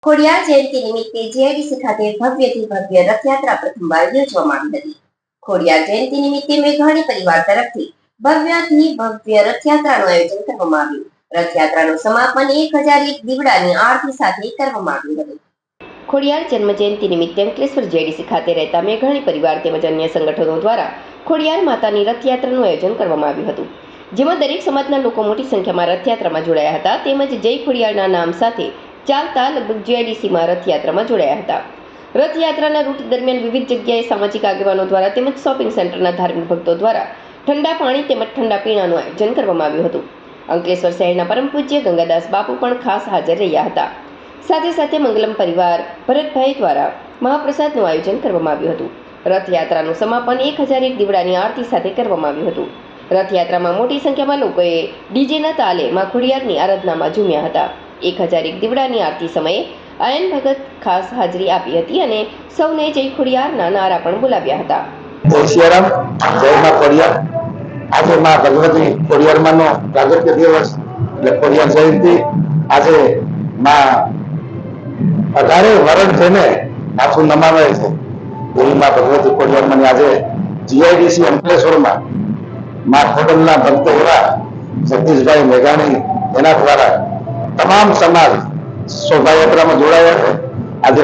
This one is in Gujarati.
ખોડિયાર જયંતિ નિમિત્તે જીઆઈડીસી ખાતે ભવ્યથી ભવ્ય રથયાત્રા પ્રથમવાર યોજવામાં આવી હતી. ખોડિયાર જયંતિ નિમિત્તે મેઘાણી પરિવાર તરફથી ભવ્યથી ભવ્ય રથયાત્રાનું આયોજન કરવામાં આવ્યું. રથયાત્રાનું સમાપન 1001 દીવડાની આરતી સાથે કરવામાં આવ્યું હતું. ખોડિયાર જન્મ જયંતિ નિમિત્તે અંકલેશ્વર જીઆઈડીસી ખાતે રહેતા મેઘાણી પરિવાર તેમજ અન્ય સંગઠનો દ્વારા ખોડિયાર માતાની રથયાત્રાનું આયોજન કરવામાં આવ્યું હતું, જેમાં દરેક સમાજના લોકો મોટી સંખ્યામાં રથયાત્રામાં જોડાયા હતા. તેમજ જય ખોડિયારના નામ સાથે ચાલતા લગભગ જીઆઈડીસીમાં રથયાત્રામાં જોડાયા હતા. રથયાત્રાના રૂટ દરમિયાન વિવિધ જગ્યાએ સામાજિક આગેવાનો દ્વારા તેમજ શોપિંગ સેન્ટરના ધાર્મિક ભક્તો દ્વારા ઠંડા પાણી તેમજ ઠંડા પીણાનું આયોજન કરવામાં આવ્યું હતું. અંકલેશ્વર શહેરના પરમ પૂજ્ય ગંગાદાસ બાપુ પણ ખાસ હાજર રહ્યા હતા. સાથે સાથે મંગલમ પરિવાર ભરતભાઈ દ્વારા મહાપ્રસાદનું આયોજન કરવામાં આવ્યું હતું. રથયાત્રાનું સમાપન 1001 દીવડાની આરતી સાથે કરવામાં આવ્યું હતું. રથયાત્રામાં મોટી સંખ્યામાં લોકોએ ડીજેના તાલે માં ખોડિયારની આરાધનામાં ઝૂમ્યા હતા. 1001 દીવડાની આરતી સમયે આયન ભગત ખાસ હાજરી આપી હતી અને સૌને જય ખોડિયારના નારા પણ બોલાવ્યા હતા. જય માં ખોડિયાર. આજે માં ભગવતી ખોડિયારમાંનો પ્રાગટ્ય દિવસ એટલે ખોડિયાર જયંતિ. આજે માં 18 વર્ષ થઈને માથું નમાવે છે એવી માં ભગવતી ખોડિયારમાંની આજે જીઆઈડીસી અંકલેશ્વરમાં માં ખોડલના ભક્તો એવા સતીશભાઈ મેઘાણી એના દ્વારા તમામ સમાજ શોભાયાત્રામાં જોડાયા છે. આજે